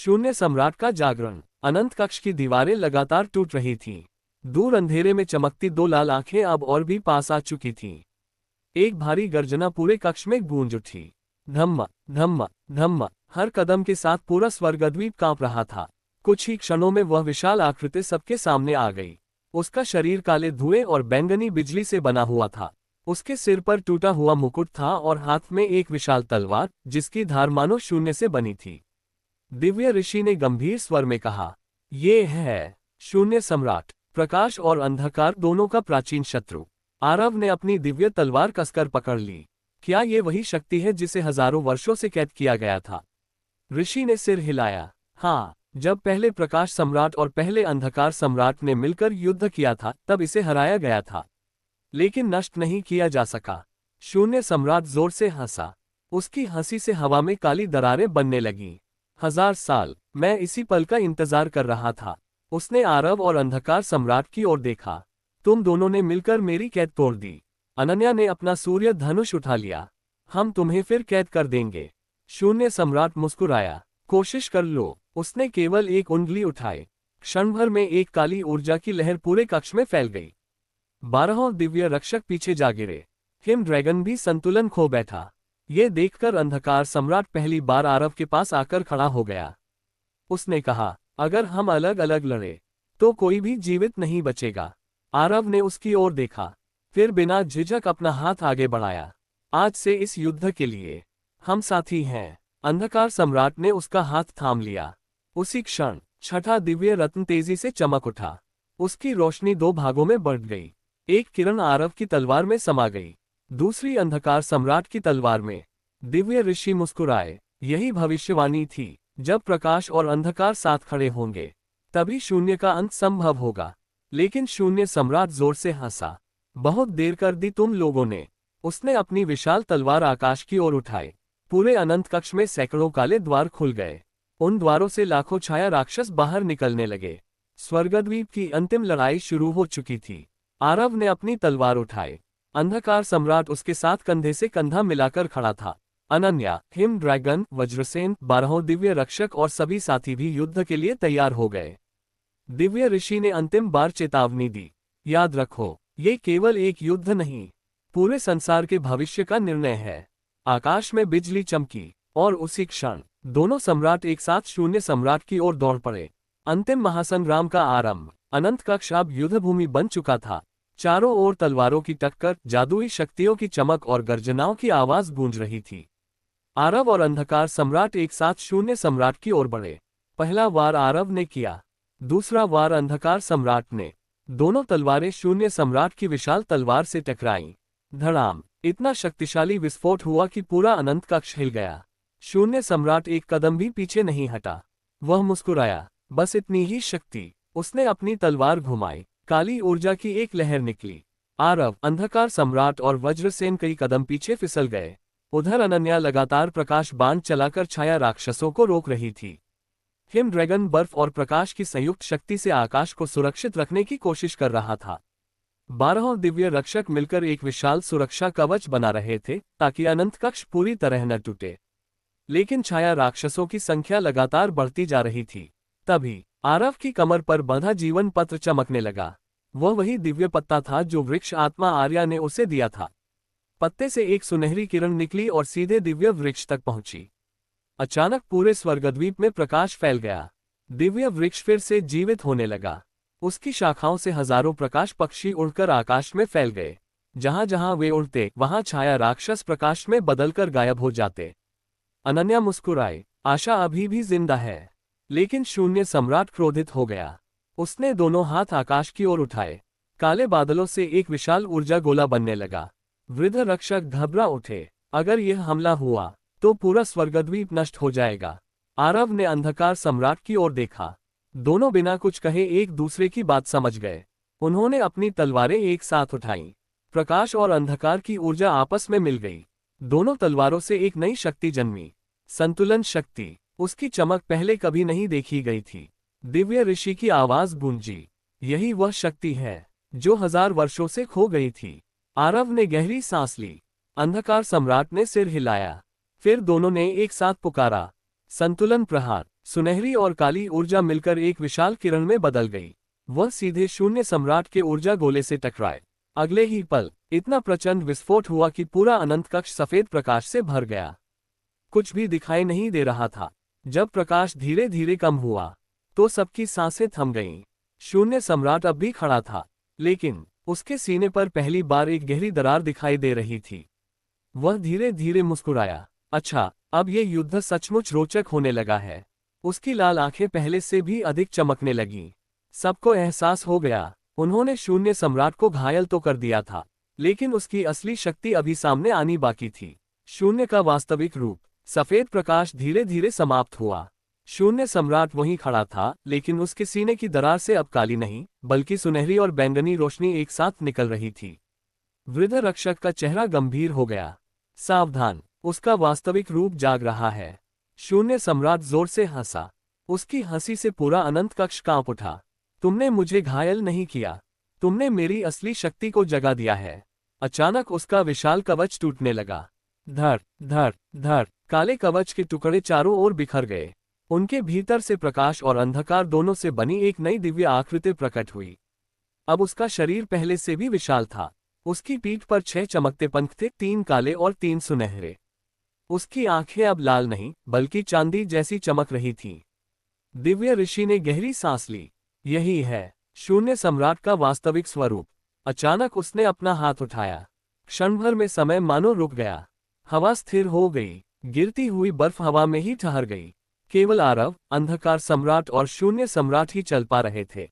शून्य सम्राट का जागरण। अनंत कक्ष की दीवारें लगातार टूट रही थीं। दूर अंधेरे में चमकती दो लाल आंखें अब और भी पास आ चुकी थीं। एक भारी गर्जना पूरे कक्ष में गूंज उठी। धम्म धम्म धम्म। हर कदम के साथ पूरा स्वर्गद्वीप कांप रहा था। कुछ ही क्षणों में वह विशाल आकृति सबके सामने आ गई। उसका शरीर काले धुएं और बैंगनी बिजली से बना हुआ था। उसके सिर पर टूटा हुआ मुकुट था और हाथ में एक विशाल तलवार, जिसकी धार मानो शून्य से बनी थी। दिव्य ऋषि ने गंभीर स्वर में कहा, ये है शून्य सम्राट, प्रकाश और अंधकार दोनों का प्राचीन शत्रु। आरव ने अपनी दिव्य तलवार कसकर पकड़ ली। क्या ये वही शक्ति है जिसे हजारों वर्षों से कैद किया गया था? ऋषि ने सिर हिलाया। हाँ, जब पहले प्रकाश सम्राट और पहले अंधकार सम्राट ने मिलकर युद्ध किया था तब इसे हराया गया था, लेकिन नष्ट नहीं किया जा सका। शून्य सम्राट जोर से हंसा। उसकी हंसी से हवा में काली दरारें बनने लगीं। 1000 साल मैं इसी पल का इंतजार कर रहा था। उसने आरव और अंधकार सम्राट की ओर देखा। तुम दोनों ने मिलकर मेरी कैद तोड़ दी। अनन्या ने अपना सूर्य धनुष उठा लिया। हम तुम्हें फिर कैद कर देंगे। शून्य सम्राट मुस्कुराया। कोशिश कर लो। उसने केवल एक उंगली उठाई। क्षण भर में एक काली ऊर्जा की लहर पूरे कक्ष में फैल गई। 12 दिव्य रक्षक पीछे जा गिरे। हिम ड्रैगन भी संतुलन खो बैठा। ये देखकर अंधकार सम्राट पहली बार आरव के पास आकर खड़ा हो गया। उसने कहा, अगर हम अलग अलग लड़े तो कोई भी जीवित नहीं बचेगा। आरव ने उसकी ओर देखा, फिर बिना झिझक अपना हाथ आगे बढ़ाया। आज से इस युद्ध के लिए हम साथी हैं। अंधकार सम्राट ने उसका हाथ थाम लिया। उसी क्षण छठा दिव्य रत्न तेजी से चमक उठा। उसकी रोशनी दो भागों में बढ़ गई। एक किरण आरव की तलवार में समा गई, दूसरी अंधकार सम्राट की तलवार में। दिव्य ऋषि मुस्कुराए। यही भविष्यवाणी थी। जब प्रकाश और अंधकार साथ खड़े होंगे तभी शून्य का अंत संभव होगा। लेकिन शून्य सम्राट जोर से हंसा। बहुत देर कर दी तुम लोगों ने। उसने अपनी विशाल तलवार आकाश की ओर उठाई। पूरे अनंत कक्ष में सैकड़ों काले द्वार खुल गए। उन द्वारों से लाखों छाया राक्षस बाहर निकलने लगे। स्वर्गद्वीप की अंतिम लड़ाई शुरू हो चुकी थी। आरव ने अपनी तलवार उठाई। अंधकार सम्राट उसके साथ कंधे से कंधा मिलाकर खड़ा था। अनन्या, हिम ड्रैगन, वज्रसेन, 12 दिव्य रक्षक और सभी साथी भी युद्ध के लिए तैयार हो गए। दिव्य ऋषि ने अंतिम बार चेतावनी दी, याद रखो, ये केवल एक युद्ध नहीं, पूरे संसार के भविष्य का निर्णय है। आकाश में बिजली चमकी और उसी क्षण दोनों सम्राट एक साथ शून्य सम्राट की ओर दौड़ पड़े। अंतिम महासंग्राम का आरंभ। अनंत कक्ष अब युद्धभूमि बन चुका था। चारों ओर तलवारों की टक्कर, जादुई शक्तियों की चमक और गर्जनाओं की आवाज गूंज रही थी। आरव और अंधकार सम्राट एक साथ शून्य सम्राट की ओर बढ़े। पहला वार आरव ने किया, दूसरा वार अंधकार सम्राट ने। दोनों तलवारें शून्य सम्राट की विशाल तलवार से टकराईं। धड़ाम! इतना शक्तिशाली विस्फोट हुआ कि पूरा अनंत कक्ष हिल गया। शून्य सम्राट एक कदम भी पीछे नहीं हटा। वह मुस्कुराया। बस इतनी ही शक्ति। उसने अपनी तलवार घुमाई। काली ऊर्जा की एक लहर निकली। आरव, अंधकार सम्राट और वज्रसेन कई कदम पीछे फिसल गए। उधर अनन्या लगातार प्रकाश बाण चलाकर छाया राक्षसों को रोक रही थी। हिम ड्रैगन बर्फ और प्रकाश की संयुक्त शक्ति से आकाश को सुरक्षित रखने की कोशिश कर रहा था। 12 दिव्य रक्षक मिलकर एक विशाल सुरक्षा कवच बना रहे थे ताकि अनंत कक्ष पूरी तरह न टूटे। लेकिन छाया राक्षसों की संख्या लगातार बढ़ती जा रही थी। तभी आरव की कमर पर बंधा जीवन पत्र चमकने लगा। वह वही दिव्य पत्ता था जो वृक्ष आत्मा आर्या ने उसे दिया था। पत्ते से एक सुनहरी किरण निकली और सीधे दिव्य वृक्ष तक पहुंची। अचानक पूरे स्वर्गद्वीप में प्रकाश फैल गया। दिव्य वृक्ष फिर से जीवित होने लगा। उसकी शाखाओं से हजारों प्रकाश पक्षी उड़कर आकाश में फैल गए। जहां जहां वे उड़ते वहां छाया राक्षस प्रकाश में बदलकर गायब हो जाते। अनन्या मुस्कुराई। आशा अभी भी जिंदा है। लेकिन शून्य सम्राट क्रोधित हो गया। उसने दोनों हाथ आकाश की ओर उठाए। काले बादलों से एक विशाल ऊर्जा गोला बनने लगा। वृद्ध रक्षक घबरा उठे। अगर यह हमला हुआ तो पूरा स्वर्गद्वीप नष्ट हो जाएगा। आरव ने अंधकार सम्राट की ओर देखा। दोनों बिना कुछ कहे एक दूसरे की बात समझ गए। उन्होंने अपनी तलवारें एक साथ उठाईं। प्रकाश और अंधकार की ऊर्जा आपस में मिल गई। दोनों तलवारों से एक नई शक्ति जन्मी, संतुलन शक्ति। उसकी चमक पहले कभी नहीं देखी गई थी। दिव्य ऋषि की आवाज गूंजी, यही वह शक्ति है जो 1000 वर्षों से खो गई थी। आरव ने गहरी सांस ली। अंधकार सम्राट ने सिर हिलाया। फिर दोनों ने एक साथ पुकारा, संतुलन प्रहार। सुनहरी और काली ऊर्जा मिलकर एक विशाल किरण में बदल गई। वह सीधे शून्य सम्राट के ऊर्जा गोले से टकराए। अगले ही पल इतना प्रचंड विस्फोट हुआ कि पूरा अनंत कक्ष सफेद प्रकाश से भर गया। कुछ भी दिखाई नहीं दे रहा था। जब प्रकाश धीरे धीरे कम हुआ तो सबकी सांसें थम गईं। शून्य सम्राट अब भी खड़ा था, लेकिन उसके सीने पर पहली बार एक गहरी दरार दिखाई दे रही थी। वह धीरे धीरे मुस्कुराया। अच्छा, अब ये युद्ध सचमुच रोचक होने लगा है। उसकी लाल आंखें पहले से भी अधिक चमकने लगीं। सबको एहसास हो गया, उन्होंने शून्य सम्राट को घायल तो कर दिया था, लेकिन उसकी असली शक्ति अभी सामने आनी बाकी थी। शून्य का वास्तविक रूप। सफेद प्रकाश धीरे धीरे समाप्त हुआ। शून्य सम्राट वहीं खड़ा था, लेकिन उसके सीने की दरार से अब काली नहीं, बल्कि सुनहरी और बैंगनी रोशनी एक साथ निकल रही थी। वृद्ध रक्षक का चेहरा गंभीर हो गया। सावधान, उसका वास्तविक रूप जाग रहा है। शून्य सम्राट जोर से हंसा। उसकी हंसी से पूरा अनंत कक्ष कांप उठा। तुमने मुझे घायल नहीं किया, तुमने मेरी असली शक्ति को जगा दिया है। अचानक उसका विशाल कवच टूटने लगा। धड़ धड़ धड़ काले कवच के टुकड़े चारों ओर बिखर गए। उनके भीतर से प्रकाश और अंधकार दोनों से बनी एक नई दिव्य आकृति प्रकट हुई। अब उसका शरीर पहले से भी विशाल था। उसकी पीठ पर 6 चमकते पंख थे, 3 काले और 3 सुनहरे। उसकी आंखें अब लाल नहीं, बल्कि चांदी जैसी चमक रही थीं। दिव्य ऋषि ने गहरी सांस ली। यही है शून्य सम्राट का वास्तविक स्वरूप। अचानक उसने अपना हाथ उठाया। क्षण भर में समय मानो रुक गया। हवा स्थिर हो गई। गिरती हुई बर्फ हवा में ही ठहर गई। केवल आरव, अंधकार सम्राट और शून्य सम्राट ही चल पा रहे थे।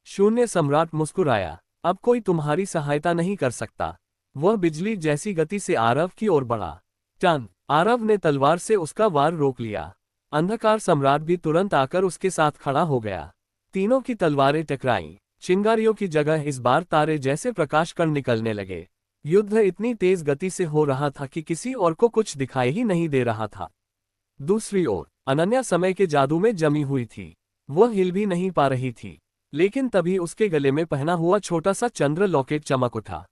शून्य सम्राट मुस्कुराया। अब कोई तुम्हारी सहायता नहीं कर सकता। वह बिजली जैसी गति से आरव की ओर बढ़ा। टन! आरव ने तलवार से उसका वार रोक लिया। अंधकार सम्राट भी तुरंत आकर उसके साथ खड़ा हो गया। तीनों की तलवारें टकराईं। चिंगारियों की जगह इस बार तारे जैसे प्रकाश कण निकलने लगे। युद्ध इतनी तेज गति से हो रहा था कि किसी और को कुछ दिखाई ही नहीं दे रहा था। दूसरी ओर अनन्या समय के जादू में जमी हुई थी। वह हिल भी नहीं पा रही थी, लेकिन तभी उसके गले में पहना हुआ छोटा सा चंद्र लॉकेट चमक उठा।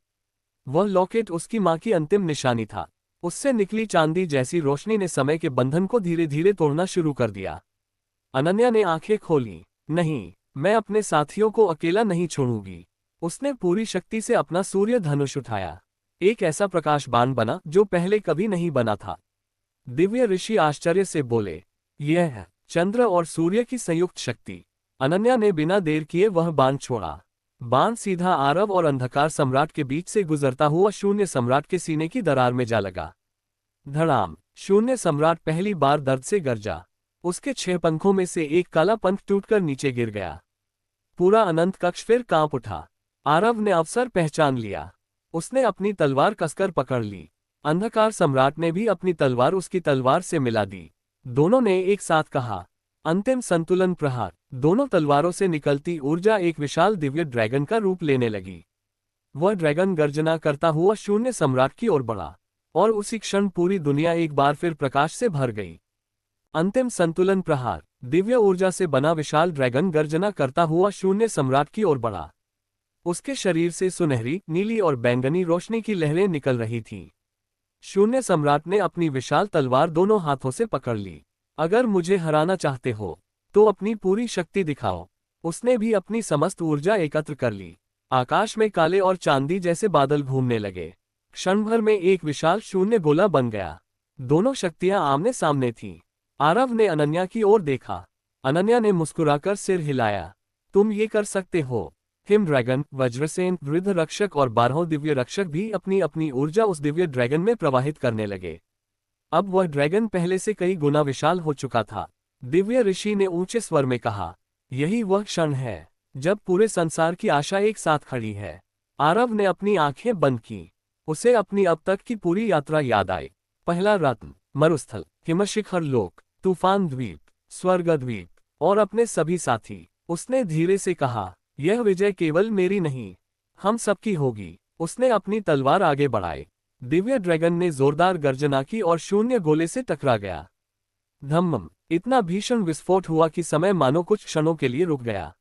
वह लॉकेट उसकी मां की अंतिम निशानी था। उससे निकली चांदी जैसी रोशनी ने समय के बंधन को धीरे धीरे तोड़ना शुरू कर दिया। अनन्या ने आंखें खोली। नहीं, मैं अपने साथियों को अकेला नहीं छोड़ूंगी। उसने पूरी शक्ति से अपना सूर्य धनुष उठाया। एक ऐसा प्रकाश बाण बना जो पहले कभी नहीं बना था। दिव्य ऋषि आश्चर्य से बोले, यह है चंद्र और सूर्य की संयुक्त शक्ति। अनन्या ने बिना देर किए वह बाण छोड़ा। बाण सीधा आरव और अंधकार सम्राट के बीच से गुजरता हुआ शून्य सम्राट के सीने की दरार में जा लगा। धड़ाम! शून्य सम्राट पहली बार दर्द से गरजा। उसके 6 पंखों में से एक काला पंख टूटकर नीचे गिर गया। पूरा अनंत कक्ष फिर कांप उठा। आरव ने अवसर पहचान लिया। उसने अपनी तलवार कसकर पकड़ ली। अंधकार सम्राट ने भी अपनी तलवार उसकी तलवार से मिला दी। दोनों ने एक साथ कहा, अंतिम संतुलन प्रहार। दोनों तलवारों से निकलती ऊर्जा एक विशाल दिव्य ड्रैगन का रूप लेने लगी। वह ड्रैगन गर्जना करता हुआ शून्य सम्राट की ओर बढ़ा, और उसी क्षण पूरी दुनिया एक बार फिर प्रकाश से भर गई। अंतिम संतुलन प्रहार। दिव्य ऊर्जा से बना विशाल ड्रैगन गर्जना करता हुआ शून्य सम्राट की ओर बढ़ा। उसके शरीर से सुनहरी, नीली और बैंगनी रोशनी की लहरें निकल रही थीं। शून्य सम्राट ने अपनी विशाल तलवार दोनों हाथों से पकड़ ली। अगर मुझे हराना चाहते हो तो अपनी पूरी शक्ति दिखाओ। उसने भी अपनी समस्त ऊर्जा एकत्र कर ली। आकाश में काले और चांदी जैसे बादल घूमने लगे। क्षण भर में एक विशाल शून्य गोला बन गया। दोनों शक्तियां आमने सामने थीं। आरव ने अनन्या की ओर देखा। अनन्या ने मुस्कुराकर सिर हिलाया। तुम ये कर सकते हो। हिम ड्रैगन, वज्रसेन, वृद्ध रक्षक और 12 दिव्य रक्षक भी अपनी अपनी ऊर्जा उस दिव्य ड्रैगन में प्रवाहित करने लगे। अब वह ड्रैगन पहले से कई गुना विशाल हो चुका था। दिव्य ऋषि ने ऊंचे स्वर में कहा, यही वह क्षण है जब पूरे संसार की आशा एक साथ खड़ी है। आरव ने अपनी आंखें बंद की। उसे अपनी अब तक की पूरी यात्रा याद आई। पहला रत्न, मरुस्थल, हिमशिखर लोक, तूफान द्वीप, स्वर्ग द्वीप और अपने सभी साथी। उसने धीरे से कहा, यह विजय केवल मेरी नहीं, हम सबकी होगी। उसने अपनी तलवार आगे बढ़ाई। दिव्य ड्रैगन ने जोरदार गर्जना की और शून्य गोले से टकरा गया। धम्मम! इतना भीषण विस्फोट हुआ कि समय मानो कुछ क्षणों के लिए रुक गया।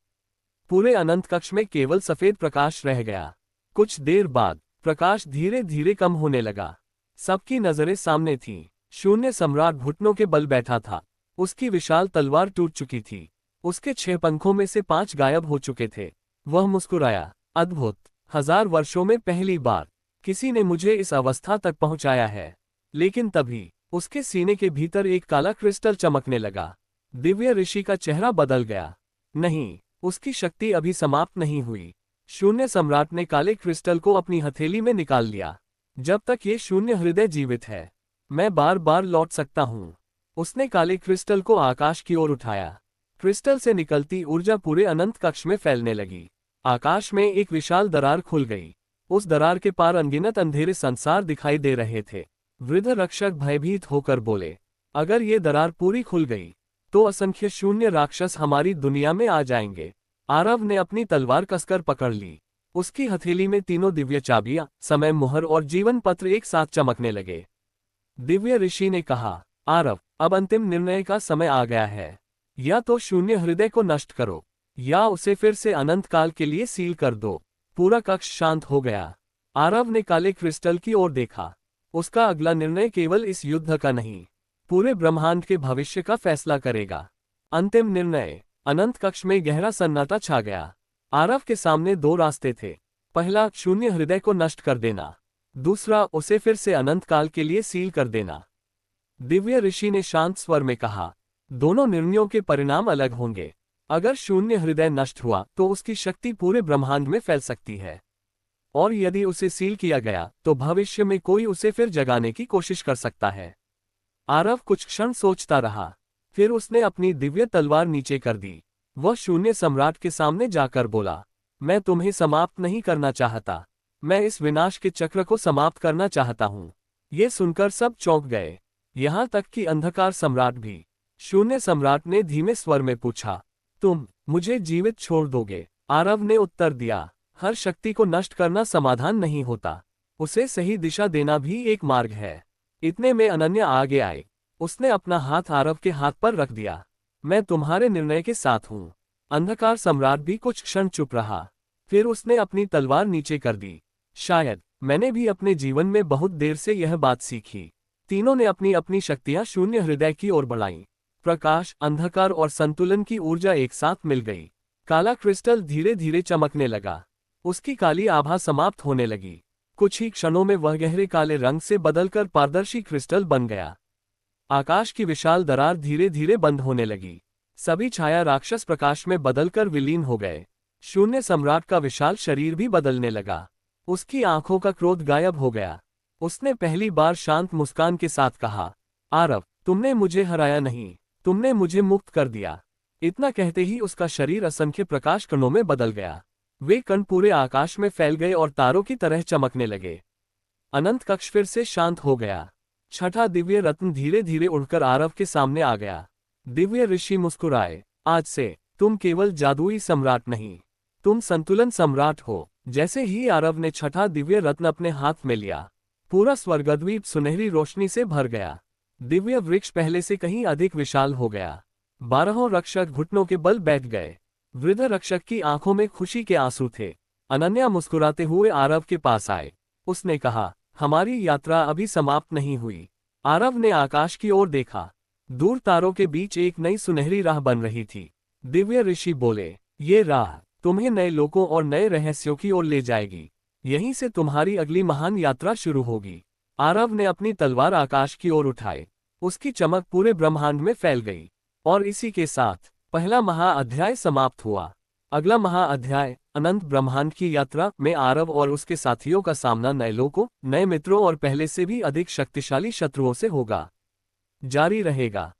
पूरे अनंत कक्ष में केवल सफेद प्रकाश रह गया। कुछ देर बाद प्रकाश धीरे धीरे कम होने लगा। सबकी नजरें सामने थीं। शून्य सम्राट घुटनों के बल बैठा था। उसकी विशाल तलवार टूट चुकी थी। उसके 6 पंखों में से 5 गायब हो चुके थे। वह मुस्कुराया, अद्भुत, 1000 वर्षों में पहली बार किसी ने मुझे इस अवस्था तक पहुंचाया है। लेकिन तभी उसके सीने के भीतर एक काला क्रिस्टल चमकने लगा। दिव्य ऋषि का चेहरा बदल गया। नहीं, उसकी शक्ति अभी समाप्त नहीं हुई। शून्य सम्राट ने काले क्रिस्टल को अपनी हथेली में निकाल लिया। जब तक ये शून्य हृदय जीवित है, मैं बार बार लौट सकता हूँ। उसने काले क्रिस्टल को आकाश की ओर उठाया। क्रिस्टल से निकलती ऊर्जा पूरे अनंत कक्ष में फैलने लगी। आकाश में एक विशाल दरार खुल गई। उस दरार के पार अनगिनत अंधेरे संसार दिखाई दे रहे थे। वृद्ध रक्षक भयभीत होकर बोले, अगर ये दरार पूरी खुल गई तो असंख्य शून्य राक्षस हमारी दुनिया में आ जाएंगे। आरव ने अपनी तलवार कसकर पकड़ ली। उसकी हथेली में 3 दिव्य चाबियां, समय मुहर और जीवन पत्र एक साथ चमकने लगे। दिव्य ऋषि ने कहा, आरव, अब अंतिम निर्णय का समय आ गया है। या तो शून्य हृदय को नष्ट करो, या उसे फिर से अनंत काल के लिए सील कर दो। पूरा कक्ष शांत हो गया। आरव ने काले क्रिस्टल की ओर देखा। उसका अगला निर्णय केवल इस युद्ध का नहीं, पूरे ब्रह्मांड के भविष्य का फैसला करेगा। अंतिम निर्णय। अनंत कक्ष में गहरा सन्नाटा छा गया। आरव के सामने 2 रास्ते थे। पहला, शून्य हृदय को नष्ट कर देना। दूसरा, उसे फिर से अनंत काल के लिए सील कर देना। दिव्य ऋषि ने शांत स्वर में कहा, दोनों निर्णयों के परिणाम अलग होंगे। अगर शून्य हृदय नष्ट हुआ तो उसकी शक्ति पूरे ब्रह्मांड में फैल सकती है, और यदि उसे सील किया गया तो भविष्य में कोई उसे फिर जगाने की कोशिश कर सकता है। आरव कुछ क्षण सोचता रहा, फिर उसने अपनी दिव्य तलवार नीचे कर दी। वह शून्य सम्राट के सामने जाकर बोला, मैं तुम्हें समाप्त नहीं करना चाहता, मैं इस विनाश के चक्र को समाप्त करना चाहता हूँ। ये सुनकर सब चौंक गए, यहाँ तक कि अंधकार सम्राट भी। शून्य सम्राट ने धीमे स्वर में पूछा, तुम मुझे जीवित छोड़ दोगे? आरव ने उत्तर दिया, हर शक्ति को नष्ट करना समाधान नहीं होता, उसे सही दिशा देना भी एक मार्ग है। इतने में अनन्या आगे आए। उसने अपना हाथ आरव के हाथ पर रख दिया। मैं तुम्हारे निर्णय के साथ हूँ। अंधकार सम्राट भी कुछ क्षण चुप रहा, फिर उसने अपनी तलवार नीचे कर दी। शायद मैंने भी अपने जीवन में बहुत देर से यह बात सीखी। तीनों ने अपनी अपनी शक्तियां शून्य हृदय की ओर बढ़ाईं। प्रकाश, अंधकार और संतुलन की ऊर्जा एक साथ मिल गई। काला क्रिस्टल धीरे धीरे चमकने लगा। उसकी काली आभा समाप्त होने लगी। कुछ ही क्षणों में वह गहरे काले रंग से बदलकर पारदर्शी क्रिस्टल बन गया। आकाश की विशाल दरार धीरे धीरे बंद होने लगी। सभी छाया राक्षस प्रकाश में बदलकर विलीन हो गए। शून्य सम्राट का विशाल शरीर भी बदलने लगा। उसकी आंखों का क्रोध गायब हो गया। उसने पहली बार शांत मुस्कान के साथ कहा, आरव, तुमने मुझे हराया नहीं, तुमने मुझे मुक्त कर दिया। इतना कहते ही उसका शरीर असंख्य प्रकाश कणों में बदल गया। वे कण पूरे आकाश में फैल गए और तारों की तरह चमकने लगे। अनंत कक्ष फिर से शांत हो गया। छठा दिव्य रत्न धीरे धीरे उड़कर आरव के सामने आ गया। दिव्य ऋषि मुस्कुराए, आज से तुम केवल जादुई सम्राट नहीं, तुम संतुलन सम्राट हो। जैसे ही आरव ने छठा दिव्य रत्न अपने हाथ में लिया, पूरा स्वर्गद्वीप सुनहरी रोशनी से भर गया। दिव्य वृक्ष पहले से कहीं अधिक विशाल हो गया। 12 रक्षक घुटनों के बल बैठ गए। वृद्ध रक्षक की आंखों में खुशी के आंसू थे। अनन्या मुस्कुराते हुए आरव के पास आए। उसने कहा, हमारी यात्रा अभी समाप्त नहीं हुई। आरव ने आकाश की ओर देखा। दूर तारों के बीच एक नई सुनहरी राह बन रही थी। दिव्य ऋषि बोले, ये राह तुम्हें नए लोकों और नए रहस्यों की ओर ले जाएगी। यहीं से तुम्हारी अगली महान यात्रा शुरू होगी। आरव ने अपनी तलवार आकाश की ओर उठाई। उसकी चमक पूरे ब्रह्मांड में फैल गई। और इसी के साथ पहला महाअध्याय समाप्त हुआ। अगला महाअध्याय, अनंत ब्रह्मांड की यात्रा में आरव और उसके साथियों का सामना नए लोकों, नए मित्रों और पहले से भी अधिक शक्तिशाली शत्रुओं से होगा। जारी रहेगा।